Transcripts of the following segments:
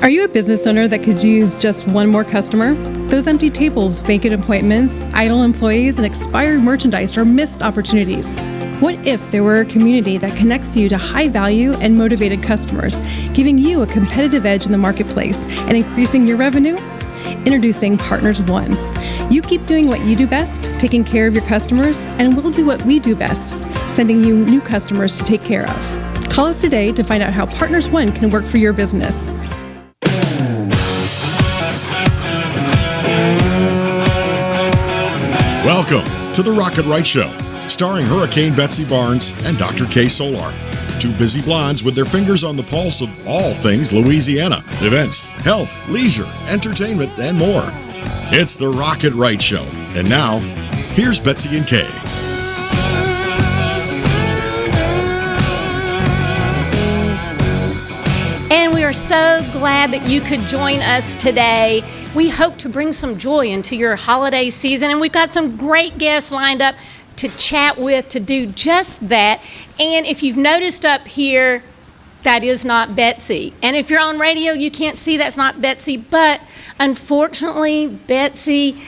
Are you a business owner that could use just one more customer? Those empty tables, vacant appointments, idle employees, and expired merchandise are missed opportunities. What if there were a community that connects you to high-value and motivated customers, giving you a competitive edge in the marketplace and increasing your revenue? Introducing Partners One. You keep doing what you do best, taking care of your customers, and we'll do what we do best, sending you new customers to take care of. Call us today to find out how Partners One can work for your business. Welcome to the Rocket Right Show, starring Hurricane Betsy Barnes and Dr. K. Solar. Two busy blondes with their fingers on the pulse of all things Louisiana. Events, health, leisure, entertainment, and more. It's the Rocket Right Show. And now, here's Betsy and Kay. And we are so glad that you could join us today. We hope to bring some joy into your holiday season, and we've got some great guests lined up to chat with to do just that. And if you've noticed up here, that is not Betsy. And if you're on radio, you can't see that's not Betsy, but unfortunately, Betsy,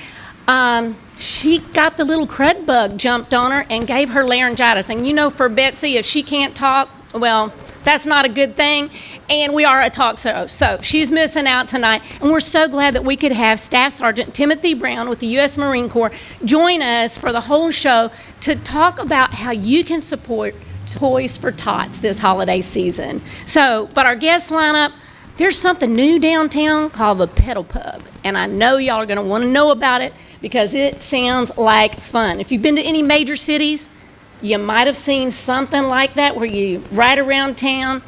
she got the little crud bug jumped on her and gave her laryngitis. And you know, for Betsy, if she can't talk, well, that's not a good thing. And we are a talk show, so she's missing out tonight. And we're so glad that we could have Staff Sergeant Timothy Brown with the U.S. Marine Corps join us for the whole show to talk about how you can support Toys for Tots this holiday season. So, but our guest lineup, there's something new downtown called the Pedal Pub. And I know y'all are going to want to know about it because it sounds like fun. If you've been to any major cities, you might have seen something like that where you ride around town,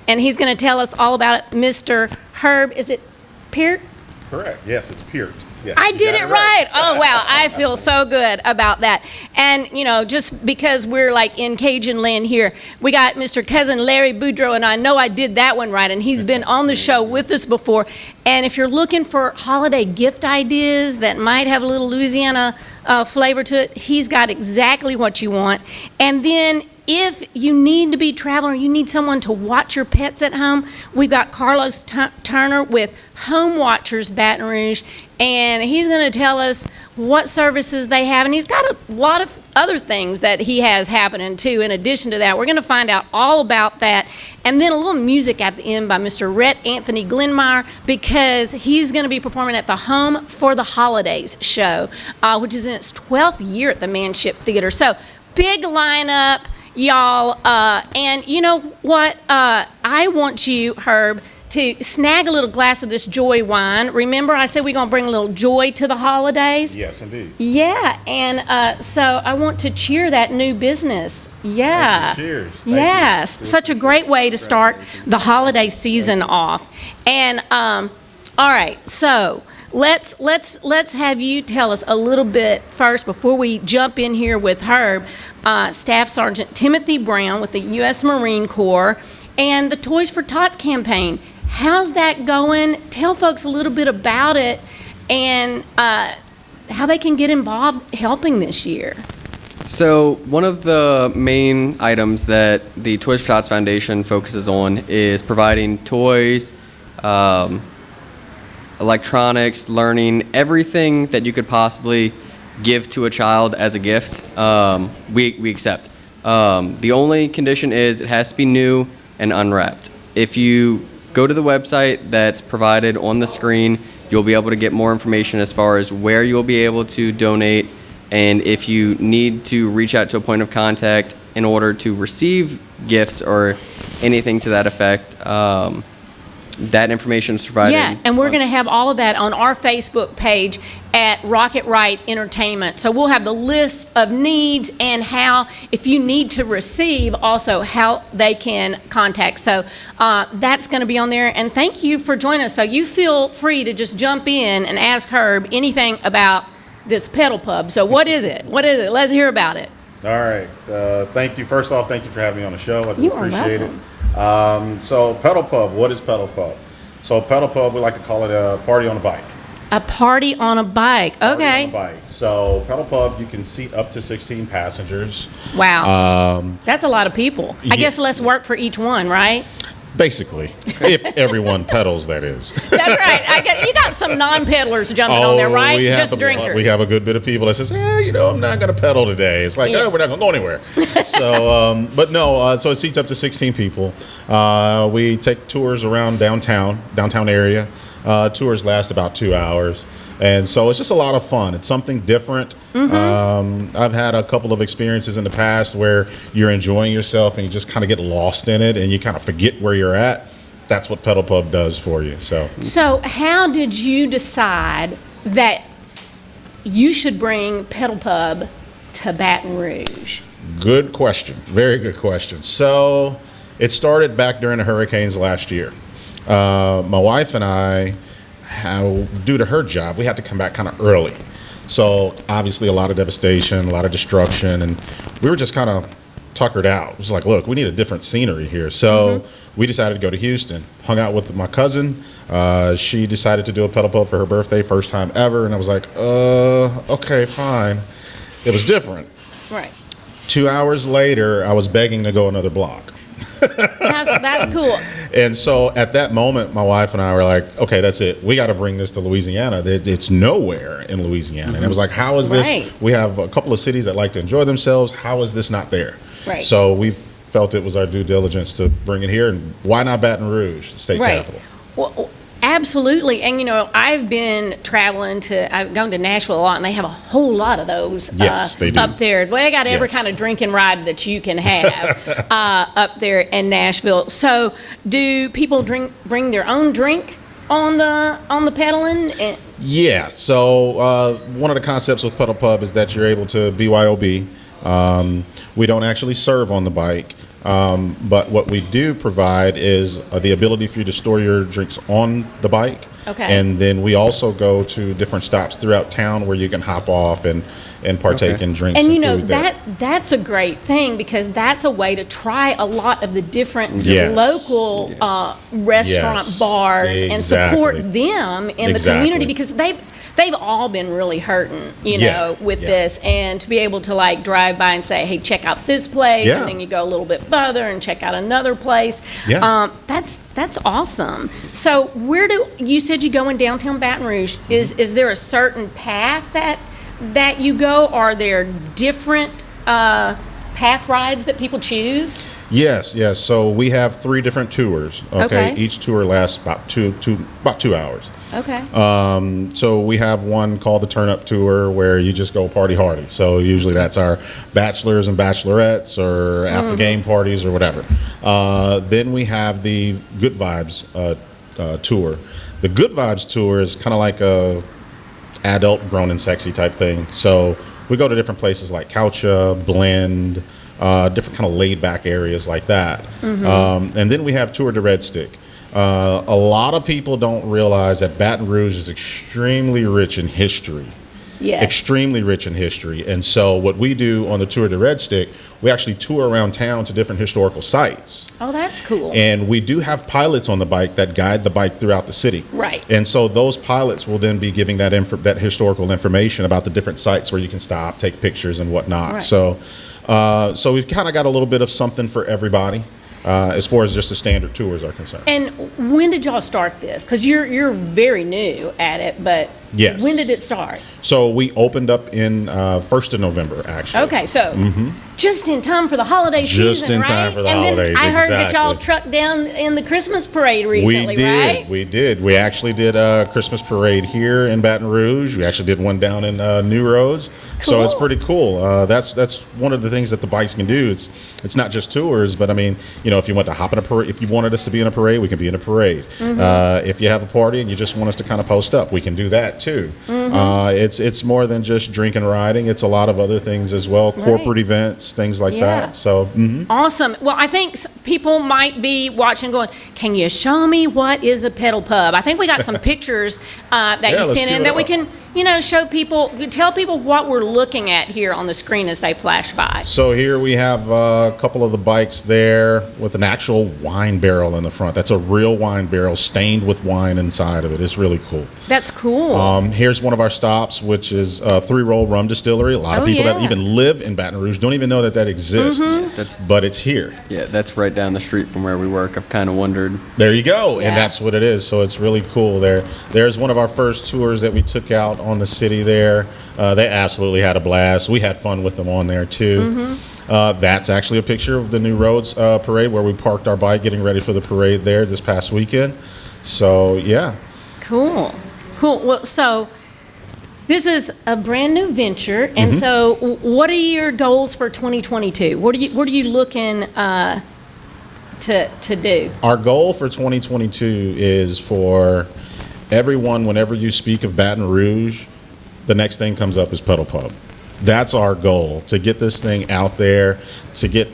and he's going to tell us all about it. Mr. Herb, is it Piert? Correct. Yes, it's Piert. Yes, I did it right. Oh, wow. I feel so good about that. And, you know, just because we're like in Cajun land here, we got Mr. Cousin Larry Boudreaux, and I know I did that one right, and he's been on the show with us before. And if you're looking for holiday gift ideas that might have a little Louisiana flavor to it, he's got exactly what you want. And then if you need to be traveling or you need someone to watch your pets at home, we've got Carlos Turner with Home Watchers Baton Rouge, and he's going to tell us what services they have. And he's got a lot of other things that he has happening too in addition to that. We're going to find out all about that. And then a little music at the end by Mr. Rhett Anthony Glindmeyer, because he's going to be performing at the Home for the Holidays show, which is in its 12th year at the Manship Theater. So big lineup, y'all. And you know what? I want you, Herb, to snag a little glass of this joy wine. Remember, I said we're going to bring a little joy to the holidays? Yes, indeed. Yeah, and so I want to cheer that new business. Yeah. Cheers. Yes, such a great way to start the holiday season off. And all right, so let's have you tell us a little bit first before we jump in here with Herb. Staff Sergeant Timothy Brown with the U.S. Marine Corps and the Toys for Tots campaign. How's that going? Tell folks a little bit about it and how they can get involved helping this year. So one of the main items that the Toys for Tots Foundation focuses on is providing toys, electronics, learning, everything that you could possibly give to a child as a gift, we accept. The only condition is it has to be new and unwrapped. If you go to the website that's provided on the screen, you'll be able to get more information as far as where you'll be able to donate, and if you need to reach out to a point of contact in order to receive gifts or anything to that effect, that information is provided. Yeah, and we're going to have all of that on our Facebook page at Rocket Right Entertainment. So we'll have the list of needs and how, if you need to receive, also how they can contact. So that's going to be on there. And thank you for joining us. So you feel free to just jump in and ask Herb anything about this Pedal Pub. So what is it? What is it? Let's hear about it. All right. Thank you. First off, thank you for having me on the show. I do appreciate it. So Pedal Pub, what is Pedal Pub? So Pedal Pub, we like to call it a party on a bike. A party on a bike. Okay. Party on a bike. So Pedal Pub, you can seat up to 16 passengers. Wow. That's a lot of people. I yeah. guess less work for each one, right? Basically, if everyone pedals, that is. That's right. You got some non-pedalers jumping on there, right? Just drinkers. We have a good bit of people that says, I'm not going to pedal today. It's like, we're not going to go anywhere. So, but no, so it seats up to 16 people. We take tours around downtown area. Tours last about 2 hours. And so it's just a lot of fun. It's something different. I've had a couple of experiences in the past where you're enjoying yourself and you just kind of get lost in it and you kind of forget where you're at. That's what Pedal Pub does for you. So how did you decide that you should bring Pedal Pub to Baton Rouge? Good question. Very good question. So it started back during the hurricanes last year. My wife and I, due to her job, we had to come back kind of early. So obviously a lot of devastation, a lot of destruction, and we were just kind of tuckered out. It was like, look, we need a different scenery here. So we decided to go to Houston, hung out with my cousin. She decided to do a pedal pub for her birthday, first time ever. And I was like, okay, fine. It was different. Right. 2 hours later, I was begging to go another block. That's cool. And so at that moment, my wife and I were like, okay, that's it. We got to bring this to Louisiana. It's nowhere in Louisiana. And it was like, how is this? We have a couple of cities that like to enjoy themselves. How is this not there? Right. So we felt it was our due diligence to bring it here. And why not Baton Rouge, the state capital? Well, absolutely. And, I've been I've gone to Nashville a lot, and they have a whole lot of those yes, they do. Up there. Well, they got every kind of drink and ride that you can have up there in Nashville. So do people bring their own drink on the pedaling? Yeah. So one of the concepts with Pedal Pub is that you're able to BYOB. We don't actually serve on the bike. But what we do provide is the ability for you to store your drinks on the bike. Okay. And then we also go to different stops throughout town where you can hop off and partake in drinks and food that's a great thing, because that's a way to try a lot of the different local restaurant bars and support them in the community, because they've all been really hurting, with this, and to be able to drive by and say, hey, check out this place, and then you go a little bit further and check out another place. That's awesome. So you said you go in downtown Baton Rouge. Is there a certain path that you go? Are there different path rides that people choose? Yes. So we have 3 different tours. Okay. Each tour lasts about 2 hours. Okay. So we have one called the Turn Up Tour, where you just go party hardy. So usually that's our bachelors and bachelorettes or after game parties or whatever. Then we have the Good Vibes tour. The Good Vibes tour is kind of like a adult grown and sexy type thing. So we go to different places like Coucha, Blend, different kind of laid back areas like that. And then we have Tour de Red Stick. A lot of people don't realize that Baton Rouge is extremely rich in history. Yes. Extremely rich in history. And so what we do on the Tour de Red Stick, we actually tour around town to different historical sites. Oh, that's cool. And we do have pilots on the bike that guide the bike throughout the city. Right. And so those pilots will then be giving that historical information about the different sites where you can stop, take pictures and whatnot. Right. So we've kind of got a little bit of something for everybody. As far as just the standard tours are concerned. And when did y'all start this? Because you're very new at it, but yes. When did it start? So we opened up in 1st of November, actually. Okay, so just in time for the holiday season, Just in time for the holidays, I heard that exactly. y'all trucked down in the Christmas parade recently, right? We did. We actually did a Christmas parade here in Baton Rouge. We actually did one down in New Roads. Cool. So it's pretty cool. That's one of the things that the bikes can do. It's not just tours, but I mean, if you want to hop in a parade, if you wanted us to be in a parade, we can be in a parade. If you have a party and you just want us to kind of post up, we can do that too. It's more than just drinking and riding. It's a lot of other things as well, corporate events, things like that. So awesome. Well, I think people might be watching going, can you show me what is a pedal pub? I think we got some pictures that you sent in that we can tell people what we're looking at here on the screen as they flash by. So here we have a couple of the bikes there with an actual wine barrel in the front. That's a real wine barrel stained with wine inside of it. It's really cool. That's cool. Here's one of our stops, which is a 3-roll rum distillery. A lot of people that even live in Baton Rouge don't even know that exists, but it's here. Yeah, that's right down the street from where we work. I've kind of wondered. There you go, and that's what it is. So it's really cool there. There's one of our first tours that we took out on the city there. They absolutely had a blast. We had fun with them on there too. That's actually a picture of the New Roads parade where we parked our bike getting ready for the parade there this past weekend. So yeah. Cool. Well, so this is a brand new venture, and so what are your goals for 2022? What are you looking to do? Our goal for 2022 is for everyone, whenever you speak of Baton Rouge, the next thing comes up is Pedal Pub. That's our goal, to get this thing out there, to get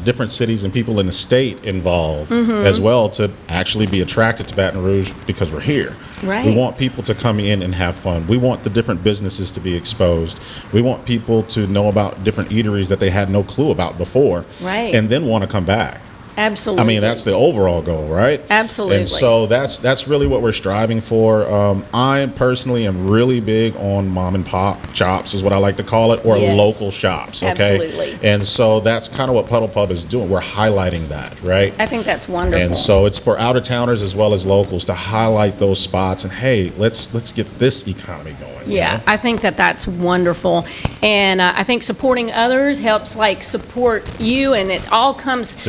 different cities and people in the state involved as well, to actually be attracted to Baton Rouge because we're here. Right. We want people to come in and have fun. We want the different businesses to be exposed. We want people to know about different eateries that they had no clue about before, right, and then want to come back. Absolutely. I mean, that's the overall goal, right? Absolutely. And so that's really what we're striving for. I personally am really big on mom and pop shops, is what I like to call it, or local shops. Okay. Absolutely. And so that's kind of what Pedal Pub is doing. We're highlighting that, right? I think that's wonderful. And so it's for out of towners as well as locals to highlight those spots and hey, let's get this economy going. Yeah, I think that's wonderful, and I think supporting others helps support you, and it all comes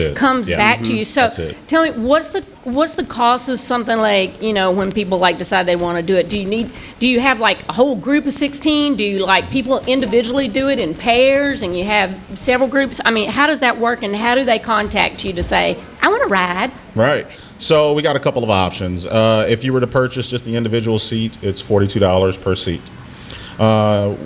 back to you. So tell me, what's the cost of something when people decide they want to do it? Do you have a whole group of 16? Do you people individually do it in pairs, and you have several groups? I mean, how does that work, and how do they contact you to say, I want to ride? Right. So we got a couple of options. If you were to purchase just the individual seat, it's $42 per seat.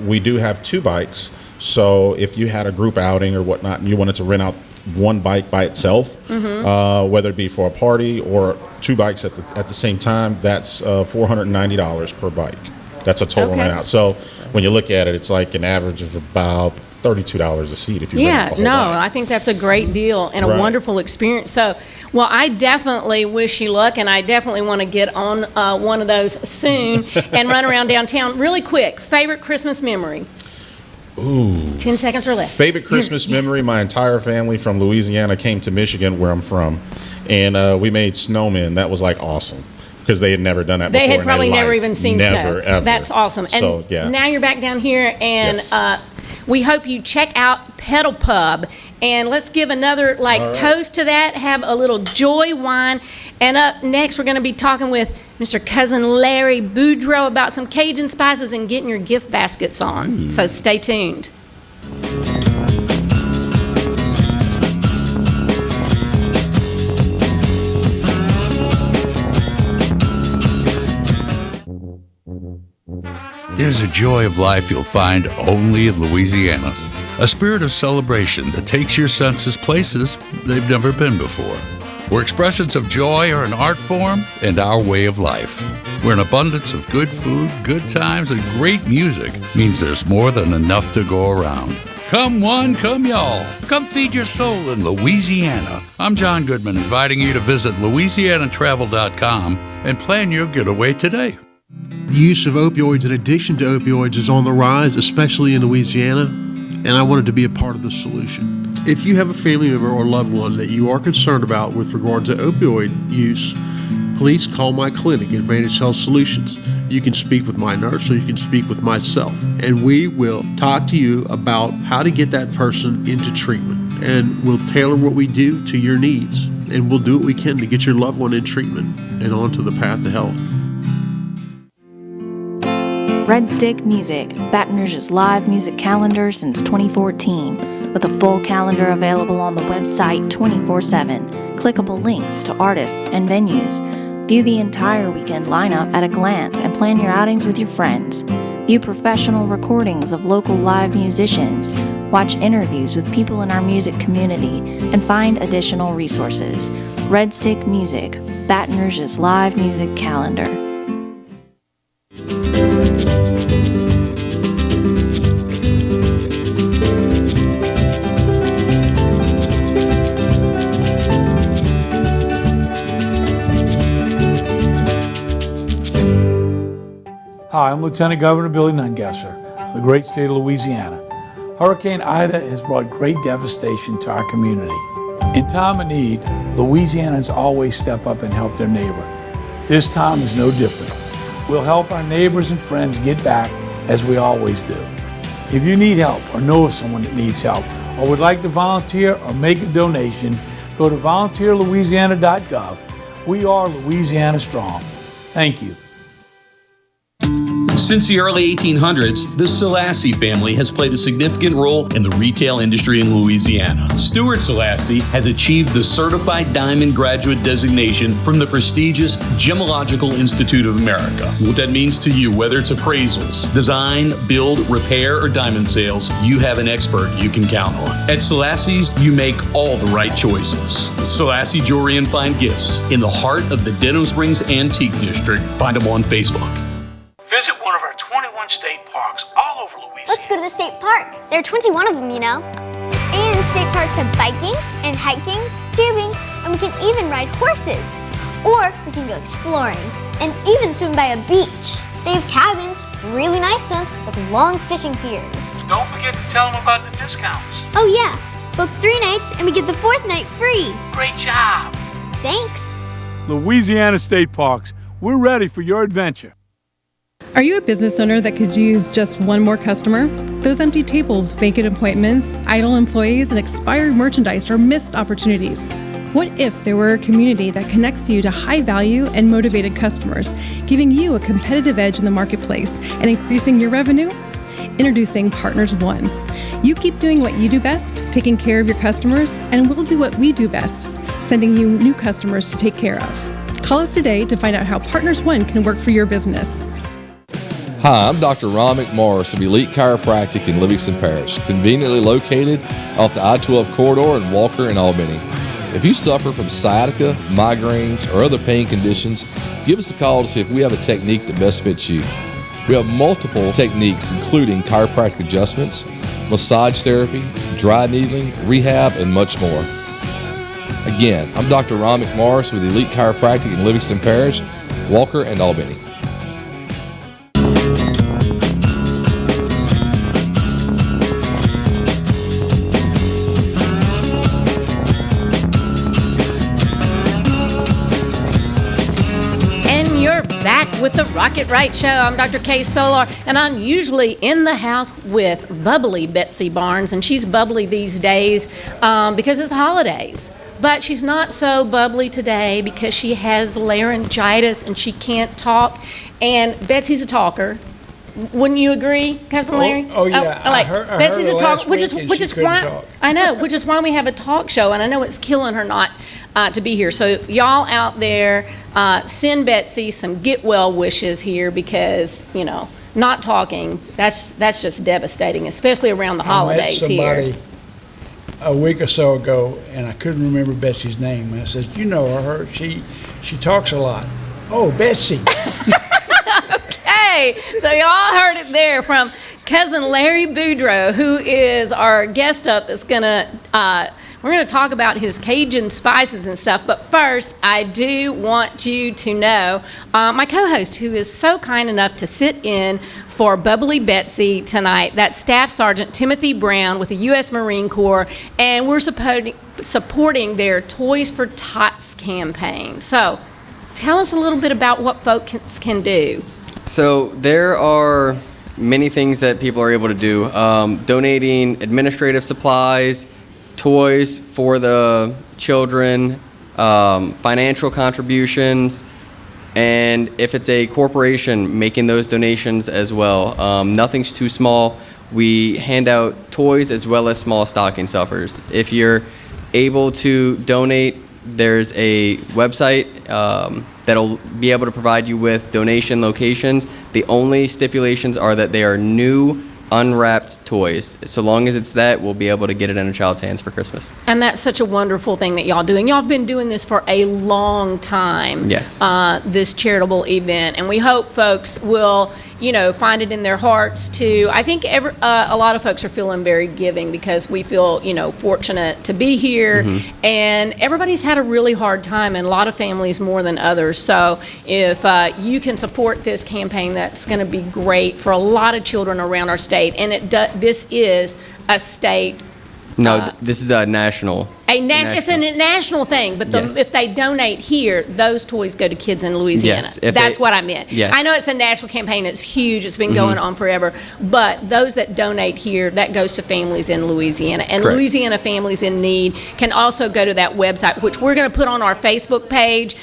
We do have 2 bikes. So if you had a group outing or whatnot and you wanted to rent out one bike by itself, whether it be for a party or 2 bikes at the same time, that's $490 per bike. That's a total rent out. So when you look at it, it's an average of about $32 a seat if you rent the whole bike. I think that's a great deal and a wonderful experience. So, well, I definitely wish you luck, and I definitely want to get on one of those soon and run around downtown. Really quick, favorite Christmas memory? Ooh. 10 seconds or less. Favorite Christmas memory, my entire family from Louisiana came to Michigan, where I'm from, and we made snowmen. That was awesome. Because they had never done that before. They had probably never even seen snow. Never, ever. That's awesome. And so, now you're back down here, and we hope you check out Pedal Pub. And let's give another toast to that. Have a little Joy wine. And up next, we're going to be talking with Mr. Cousin Larry Boudreaux about some Cajun spices and getting your gift baskets on. So stay tuned. There's a joy of life you'll find only in Louisiana. A spirit of celebration that takes your senses places they've never been before. Where expressions of joy are an art form and our way of life. Where an abundance of good food, good times, and great music means there's more than enough to go around. Come one, come y'all. Come feed your soul in Louisiana. I'm John Goodman, inviting you to visit LouisianaTravel.com and plan your getaway today. The use of opioids and addiction to opioids is on the rise, especially in Louisiana, and I wanted to be a part of the solution. If you have a family member or loved one that you are concerned about with regard to opioid use, please call my clinic, Advantage Health Solutions. You can speak with my nurse or you can speak with myself, and we will talk to you about how to get that person into treatment, and we'll tailor what we do to your needs, and we'll do what we can to get your loved one in treatment and onto the path to health. Red Stick Music, Baton Rouge's live music calendar since 2014, with a full calendar available on the website 24/7, clickable links to artists and venues. View the entire weekend lineup at a glance and plan your outings with your friends. View professional recordings of local live musicians, watch interviews with people in our music community, and find additional resources. Red Stick Music, Baton Rouge's live music calendar. Hi, I'm Lieutenant Governor Billy Nungesser of the great state of Louisiana. Hurricane Ida has brought great devastation to our community. In time of need, Louisianans always step up and help their neighbor. This time is no different. We'll help our neighbors and friends get back as we always do. If you need help or know of someone that needs help or would like to volunteer or make a donation, go to volunteerlouisiana.gov. We are Louisiana Strong. Thank you. Since the early 1800s, the Selassie family has played a significant role in the retail industry in Louisiana. Stuart Selassie has achieved the Certified Diamond Graduate designation from the prestigious Gemological Institute of America. What that means to you, whether it's appraisals, design, build, repair, or diamond sales, you have an expert you can count on. At Selassie's, you make all the right choices. Selassie Jewelry and Fine Gifts in the heart of the Denham Springs Antique District. Find them on Facebook. Visit one of our 21 state parks all over Louisiana. Let's go to the state park. There are 21 of them, you know. And state parks have biking and hiking, tubing, and we can even ride horses. Or we can go exploring and even swim by a beach. They have cabins, really nice ones, with long fishing piers. Don't forget to tell them about the discounts. Oh yeah, book 3 nights and we get the 4th night free. Great job. Thanks. Louisiana State Parks, we're ready for your adventure. Are you a business owner that could use just one more customer? Those empty tables, vacant appointments, idle employees, and expired merchandise are missed opportunities. What if there were a community that connects you to high-value and motivated customers, giving you a competitive edge in the marketplace and increasing your revenue? Introducing Partners One. You keep doing what you do best, taking care of your customers, and we'll do what we do best, sending you new customers to take care of. Call us today to find out how Partners One can work for your business. Hi, I'm Dr. Ron McMorris of Elite Chiropractic in Livingston Parish, conveniently located off the I-12 corridor in Walker and Albany. If you suffer from sciatica, migraines, or other pain conditions, give us a call to see if we have a technique that best fits you. We have multiple techniques including chiropractic adjustments, massage therapy, dry needling, rehab, and much more. Again, I'm Dr. Ron McMorris with Elite Chiropractic in Livingston Parish, Walker, and Albany. With the Rocket Right Show. I'm Dr. Kay Solar, and I'm usually in the house with bubbly Betsy Barnes, and she's bubbly these days because it's the holidays. But she's not so bubbly today because she has laryngitis and she can't talk, and Betsy's a talker. Wouldn't you agree, Cousin Larry? Oh yeah, I Betsy's a talker, which is why talk. I know, which is why we have a talk show, and I know it's killing her not to be here. So y'all out there, send Betsy some get well wishes here because not talking that's just devastating, especially around the holidays here. I met somebody a week or so ago, and I couldn't remember Betsy's name. And I said, "You know her? She talks a lot." Oh, Betsy. Okay, so y'all heard it there from Cousin Larry Boudreaux, who is our guest up. That's we're gonna talk about his Cajun spices and stuff. But first, I do want you to know my co-host, who is so kind enough to sit in for Bubbly Betsy tonight. That's Staff Sergeant Timothy Brown with the U.S. Marine Corps, and we're supporting their Toys for Tots campaign. So, tell us a little bit about what folks can do. So there are many things that people are able to do. Donating administrative supplies, toys for the children, financial contributions, and if it's a corporation, making those donations as well. Nothing's too small. We hand out toys as well as small stocking stuffers. If you're able to donate, there's a website that'll be able to provide you with donation locations. The only stipulations are that they are new, unwrapped toys. So long as it's that, we'll be able to get it in a child's hands for Christmas. And that's such a wonderful thing that y'all do. And y'all have been doing this for a long time. Yes. This charitable event. And we hope folks will, find it in their hearts to, I think a lot of folks are feeling very giving because we feel, fortunate to be here. And everybody's had a really hard time, and a lot of families more than others. So if you can support this campaign, that's going to be great for a lot of children around our state. And this is a state. No, this is a national. It's a national thing, but if they donate here, those toys go to kids in Louisiana. Yes, that's what I meant. Yes. I know it's a national campaign. It's huge. It's been going on forever. But those that donate here, that goes to families in Louisiana. And Correct. Louisiana Families in Need can also go to that website, which we're going to put on our Facebook page.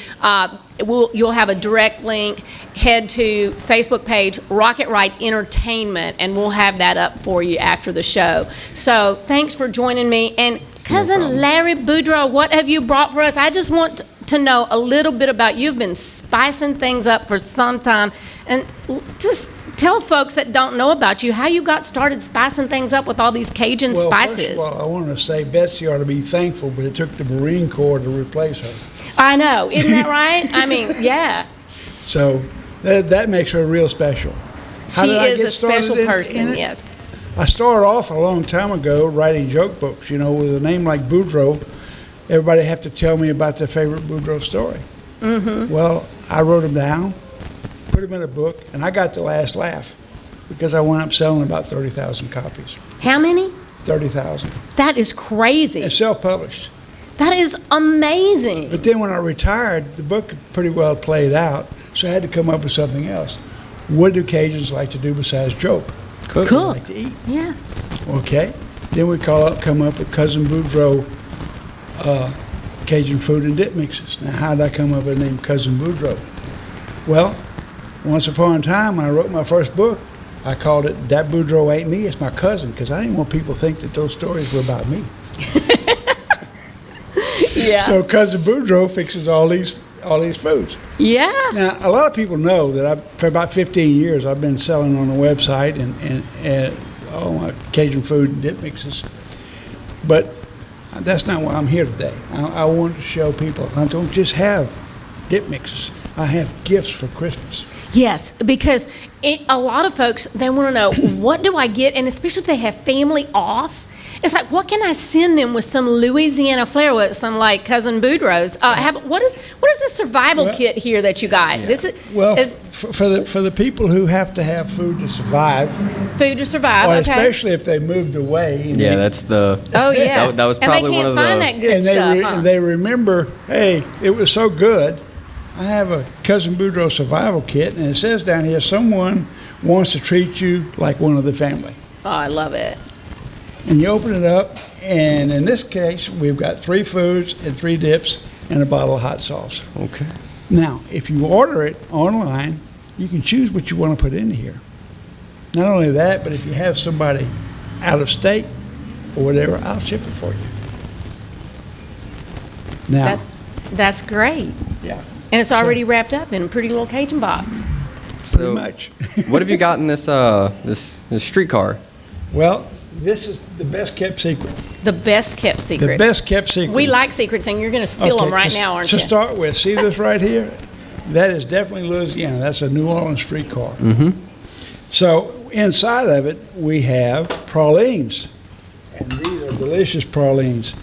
You'll have a direct link. Head to Facebook page, Rocket Right Entertainment, and we'll have that up for you after the show. So thanks for joining me. And Cousin Larry Boudreaux, what have you brought for us? I just want to know a little bit about you. You've been spicing things up for some time. And just tell folks that don't know about you how you got started spicing things up with all these Cajun spices. First of all, I want to say Betsy ought to be thankful, but it took the Marine Corps to replace her. I know. Isn't that right? I mean, yeah. So that makes her real special. She is a special person, yes. I started off a long time ago writing joke books. With a name like Boudreaux, everybody have to tell me about their favorite Boudreaux story. Well, I wrote them down, put them in a book, and I got the last laugh because I wound up selling about 30,000 copies. How many? 30,000. That is crazy. It's self-published. That is amazing. But then when I retired, the book pretty well played out, so I had to come up with something else. What do Cajuns like to do besides joke? Cook. They like to eat. Yeah. Okay. Then we come up with Cousin Boudreaux Cajun food and dip mixes. Now, how did I come up with the name Cousin Boudreaux? Well, once upon a time, when I wrote my first book, I called it That Boudreaux Ain't Me, It's My Cousin, because I didn't want people to think that those stories were about me. Yeah. So Cousin Boudreaux fixes all these foods. Yeah. Now, a lot of people know that for about 15 years, I've been selling on the website and all my Cajun food and dip mixes. But that's not why I'm here today. I want to show people I don't just have dip mixes. I have gifts for Christmas. Yes, because a lot of folks, they want to know, what do I get? And especially if they have family off, it's like, what can I send them with some Louisiana flair, with some like Cousin Boudreaux's? What is the survival kit here that you got? Yeah. This is for the people who have to have food to survive. Food to survive, or okay. especially if they moved away. Yeah, that's the. Oh yeah. That was probably one of the. And they can't find that good stuff. And they remember, hey, it was so good. I have a Cousin Boudreaux survival kit, and it says down here, someone wants to treat you like one of the family. Oh, I love it. And you open it up, and in this case, we've got 3 foods and 3 dips and a bottle of hot sauce. Okay. Now, if you order it online, you can choose what you want to put in here. Not only that, but if you have somebody out of state or whatever, I'll ship it for you. Now, that's great. Yeah. And it's already wrapped up in a pretty little Cajun box. Pretty much. What have you got in this this streetcar? Well, this is the best kept secret. The best kept secret. The best kept secret. We like secrets, and you're going to spill them right now, aren't you? To start with, see this right here? That is definitely Louisiana. That's a New Orleans streetcar. Mm-hmm. So inside of it, we have pralines. And these are delicious pralines.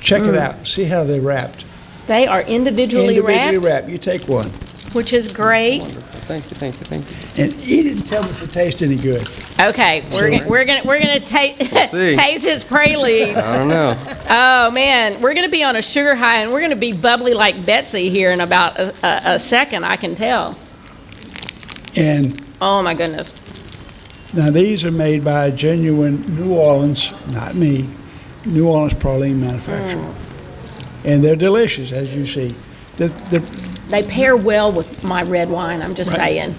Check it out. See how they're wrapped. They are individually wrapped. You take one. Which is great. Wonderful. Thank you. And eat it and tell me if it tastes any good. Okay, we're gonna taste his prelude. I don't know. Oh man, we're gonna be on a sugar high, and we're gonna be bubbly like Betsy here in about a second. I can tell. And oh my goodness. Now these are made by a genuine New Orleans, not me, New Orleans praline manufacturer, and they're delicious, as you see. They pair well with my red wine, I'm just saying.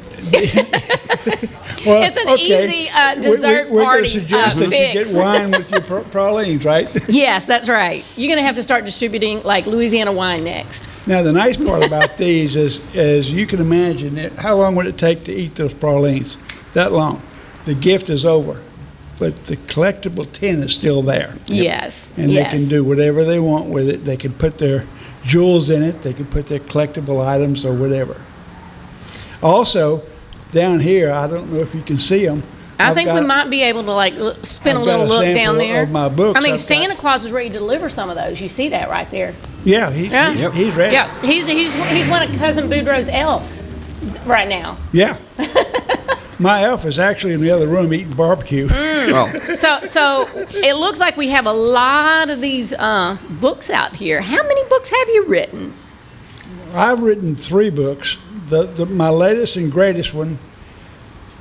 Well, it's an easy dessert we're party going to suggest that fix. you get wine with your pralines, right? Yes, that's right. You're going to have to start distributing like Louisiana wine next. Now, the nice part about these is you can imagine how long would it take to eat those pralines? That long. The gift is over, but the collectible tin is still there. Yes. And they can do whatever they want with it. They can put their jewels in it. They can put their collectible items or whatever. Also, down here, I don't know if you can see them. I think we might be able to like spin a I've little got a look down sample there. of my books I mean, I've got. Santa Claus is ready to deliver some of those. You see that right there. Yeah, he's ready. Yeah, he's one of Cousin Boudreaux's elves right now. Yeah. My elf is actually in the other room eating barbecue. So it looks like we have a lot of these books out here. How many books have you written? I've written 3 books. My latest and greatest one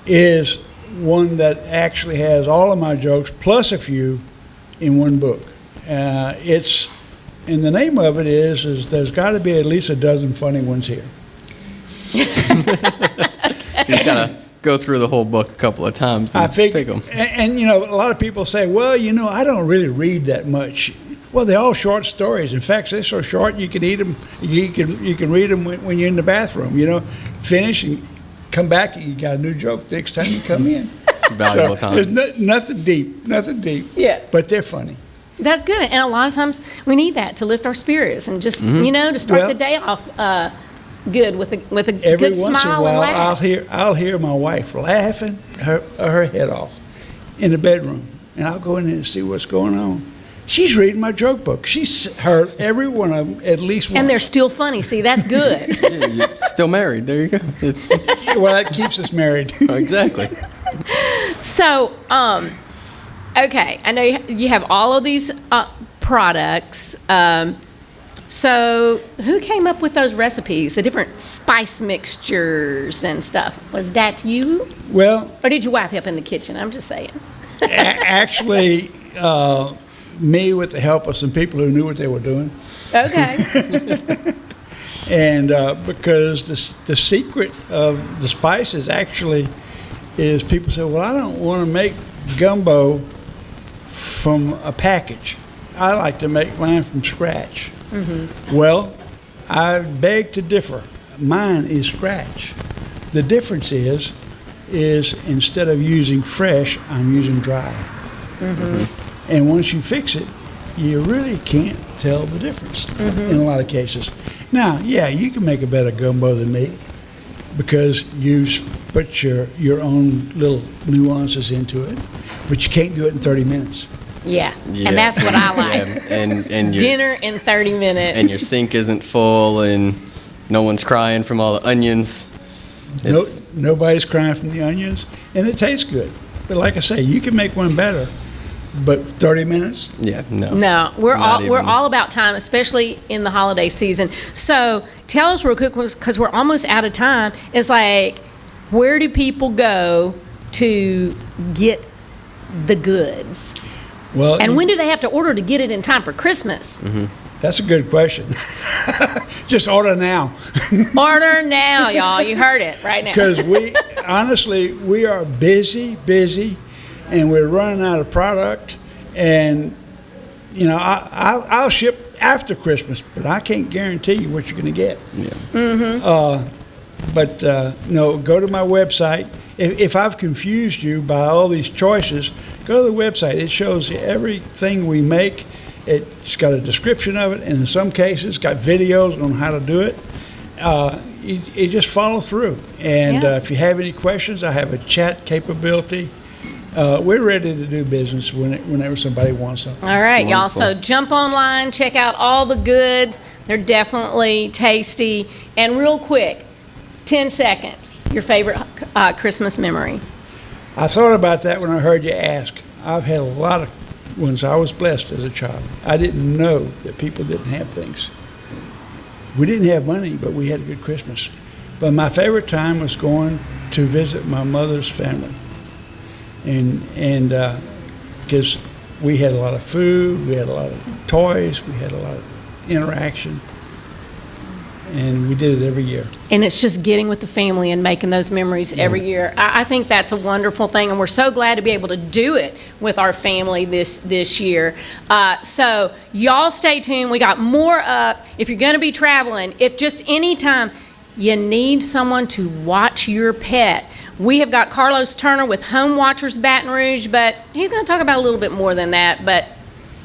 is one that actually has all of my jokes plus a few in one book. And the name of it is there's got to be at least a dozen funny ones here. You just gotta go through the whole book a couple of times and pick them. And a lot of people say, well, I don't really read that much. Well, they're all short stories. In fact, they're so short you can eat them. You can read them when you're in the bathroom. Finish and come back and you got a new joke next time you come in. Valuable time. There's nothing deep. Yeah. But they're funny. That's good. And a lot of times we need that to lift our spirits and just, to start the day off good with a good smile and laugh. I'll hear my wife laughing her head off in the bedroom, and I'll go in there and see what's going on. She's reading my joke book. She's heard every one of them at least once. And they're still funny. See, that's good. Yeah, you're still married. There you go. Well, that keeps us married. Exactly. So, okay, I know you have all of these products. So who came up with those recipes, the different spice mixtures and stuff? Was that you? Well, or did your wife help in the kitchen? I'm just saying. Actually, me with the help of some people who knew what they were doing. Okay. And because the secret of the spices actually is people say, well, I don't want to make gumbo from a package. I like to make mine from scratch. Mm-hmm. Well, I beg to differ. Mine is scratch. The difference is instead of using fresh, I'm using dry. Mm-hmm. And once you fix it, you really can't tell the difference in a lot of cases. Now, yeah, you can make a better gumbo than me because you put your own little nuances into it, but you can't do it in 30 minutes. Yeah, and that's what I like. Yeah. And your dinner in 30 minutes. And your sink isn't full, and no one's crying from all the onions. Nobody's crying from the onions, and it tastes good. But like I say, you can make one better, but 30 minutes? Yeah, no. No, we're all about time, especially in the holiday season. So tell us real quick, because we're almost out of time. It's like, where do people go to get the goods? Well, and when do they have to order to get it in time for Christmas? Mm-hmm. That's a good question. Just order now. Order now, y'all. You heard it right now. Because honestly, we are busy, and we're running out of product. And, I'll ship after Christmas, but I can't guarantee you what you're going to get. Yeah. Mm-hmm. No, go to my website. If I've confused you by all these choices, go to the website. It shows you everything we make. It's got a description of it, and in some cases, got videos on how to do it. You just follow through. And if you have any questions, I have a chat capability. We're ready to do business whenever somebody wants something. All right, y'all. So jump online, check out all the goods. They're definitely tasty. And real quick, 10 seconds, your favorite Christmas memory. I thought about that when I heard you ask. I've had a lot of ones. I was blessed as a child. I didn't know that people didn't have things. We didn't have money, but we had a good Christmas. But my favorite time was going to visit my mother's family. And because we had a lot of food, we had a lot of toys, we had a lot of interaction. And we did it every year. And it's just getting with the family and making those memories every year. I think that's a wonderful thing, and we're so glad to be able to do it with our family this year. So y'all stay tuned. We got more up. If you're going to be traveling, if just any time you need someone to watch your pet, we have got Carlos Turner with Home Watchers Baton Rouge, but he's going to talk about a little bit more than that. But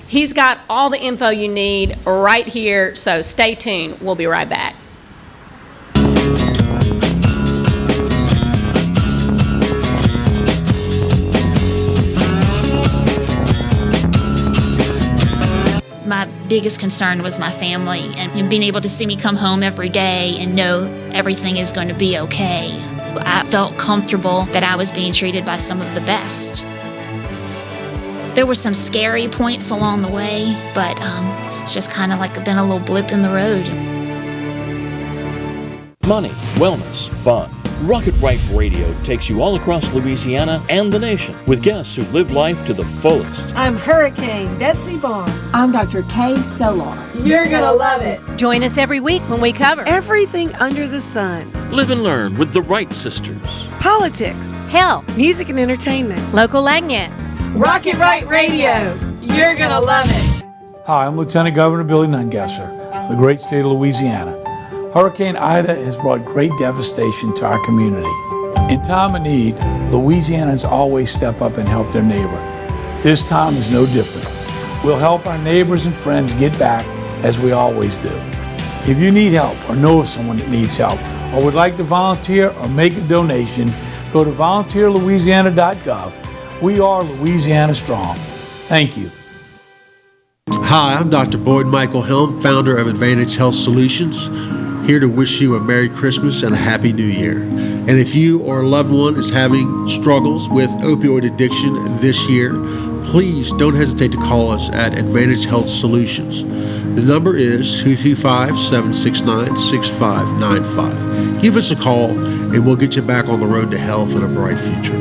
he's got all the info you need right here, so stay tuned. We'll be right back. biggest concern was my family and being able to see me come home every day and know everything is going to be okay. I felt comfortable that I was being treated by some of the best. There were some scary points along the way, but it's just kind of like been a little blip in the road. Money, wellness, fun. Rocket Right Radio takes you all across Louisiana and the nation with guests who live life to the fullest. I'm Hurricane Betsy Barnes. I'm Dr. Kay Solar. You're gonna love it. Join us every week when we cover everything under the sun. Live and learn with the Wright sisters. Politics, health, music and entertainment, local agnet. Rocket Right Radio. You're gonna love it. Hi, I'm Lieutenant Governor Billy Nungesser of the great state of Louisiana. Hurricane Ida has brought great devastation to our community. In time of need, Louisianans always step up and help their neighbor. This time is no different. We'll help our neighbors and friends get back as we always do. If you need help or know of someone that needs help or would like to volunteer or make a donation, go to volunteerlouisiana.gov. We are Louisiana Strong. Thank you. Hi, I'm Dr. Boyd Michael Helm, founder of Advantage Health Solutions, here to wish you a Merry Christmas and a Happy New Year. And if you or a loved one is having struggles with opioid addiction this year, please don't hesitate to call us at Advantage Health Solutions. The number is 225-769-6595. Give us a call and we'll get you back on the road to health and a bright future.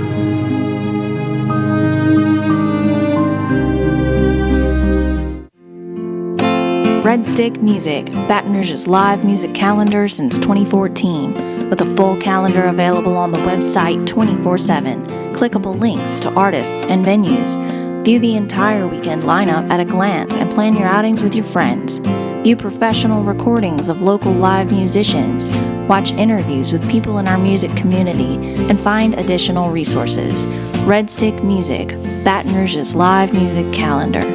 Red Stick Music, Baton Rouge's live music calendar since 2014, with a full calendar available on the website 24/7, clickable links to artists and venues. View the entire weekend lineup at a glance and plan your outings with your friends. View professional recordings of local live musicians, watch interviews with people in our music community, and find additional resources. Red Stick Music, Baton Rouge's live music calendar.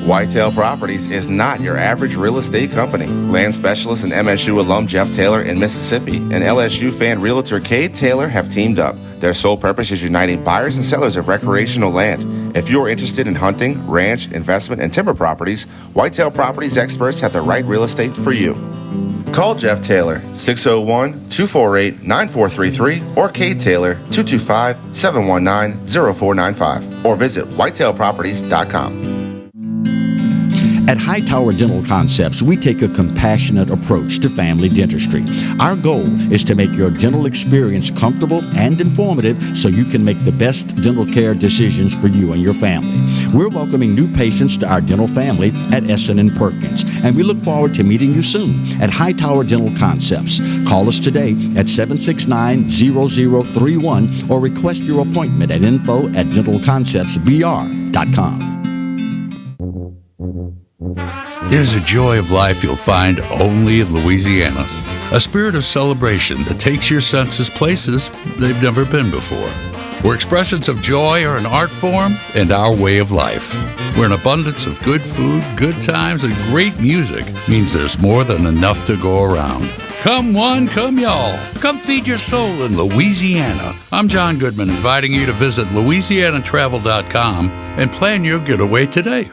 Whitetail Properties is not your average real estate company. Land specialist and MSU alum Jeff Taylor in Mississippi and LSU fan realtor Cade Taylor have teamed up. Their sole purpose is uniting buyers and sellers of recreational land. If you are interested in hunting, ranch, investment, and timber properties, Whitetail Properties experts have the right real estate for you. Call Jeff Taylor, 601-248-9433, or Cade Taylor, 225-719-0495, or visit whitetailproperties.com. At Hightower Dental Concepts, we take a compassionate approach to family dentistry. Our goal is to make your dental experience comfortable and informative so you can make the best dental care decisions for you and your family. We're welcoming new patients to our dental family at Essen & Perkins, and we look forward to meeting you soon at Hightower Dental Concepts. Call us today at 769-0031 or request your appointment at info@dentalconceptsbr.com. There's a joy of life you'll find only in Louisiana. A spirit of celebration that takes your senses places they've never been before. Where expressions of joy are an art form and our way of life. Where an abundance of good food, good times, and great music means there's more than enough to go around. Come one, come y'all. Come feed your soul in Louisiana. I'm John Goodman, inviting you to visit louisianatravel.com and plan your getaway today.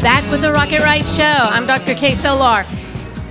Back with the Rocket Right Show. I'm Dr. Kay Solar.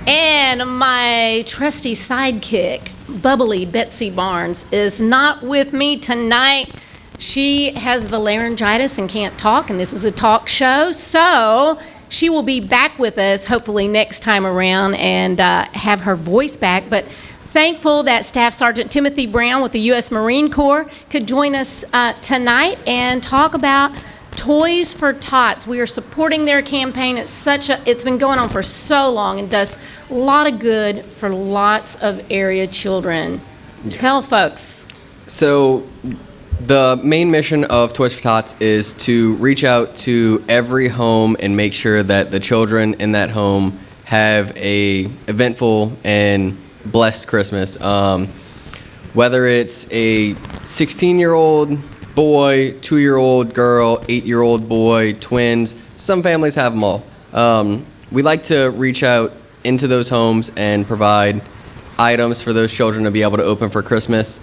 And my trusty sidekick, bubbly Betsy Barnes, is not with me tonight. She has the laryngitis and can't talk, and this is a talk show. So she will be back with us hopefully next time around and have her voice back. But thankful that Staff Sergeant Timothy Brown with the U.S. Marine Corps could join us tonight and talk about Toys for Tots. We are supporting their campaign. It's been going on for so long and does a lot of good for lots of area children. Yes. Tell folks. So the main mission of Toys for Tots is to reach out to every home and make sure that the children in that home have a eventful and blessed Christmas. Whether it's a 16-year-old boy, 2-year-old girl, 8-year-old boy, twins. Some families have them all. We like to reach out into those homes and provide items for those children to be able to open for Christmas.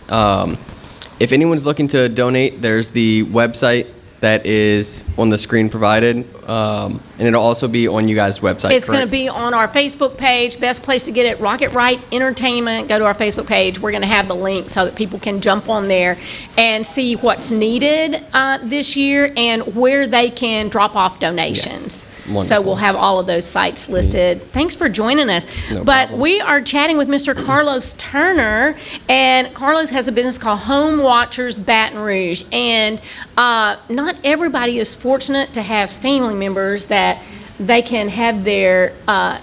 If anyone's looking to donate, there's the website that is on the screen provided, and it'll also be on you guys' website. It's going to be on our Facebook page. Best place to get it, Rocket Right Entertainment. Go to our Facebook page. We're going to have the link so that people can jump on there and see what's needed this year and where they can drop off donations. Wonderful. So we'll have all of those sites listed. Thanks for joining us. No but problem. we are chatting with Mr. Carlos Turner, and Carlos has a business called Home Watchers Baton Rouge. And not everybody is fortunate to have family members that they can have their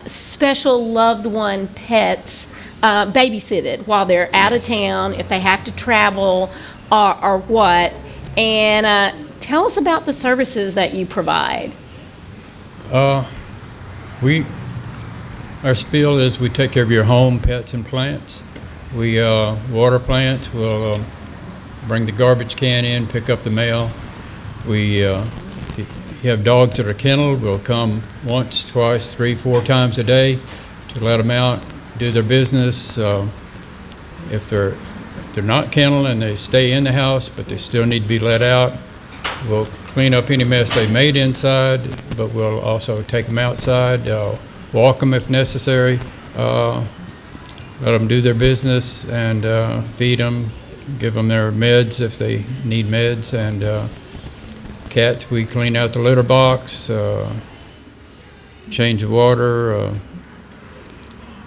special loved one pets babysitted while they're out of town, if they have to travel or what. And tell us about the services that you provide. Our spiel is we take care of your home, pets, and plants. We water plants. We'll bring the garbage can in, pick up the mail. We if you have dogs that are kenneled, we'll come once, twice, 3, 4 times a day to let them out, do their business. If they're not kenneled and they stay in the house, but they still need to be let out, we'll clean up any mess they made inside, but we'll also take them outside, walk them if necessary, let them do their business, and feed them, give them their meds if they need meds. And cats, we clean out the litter box, change the water.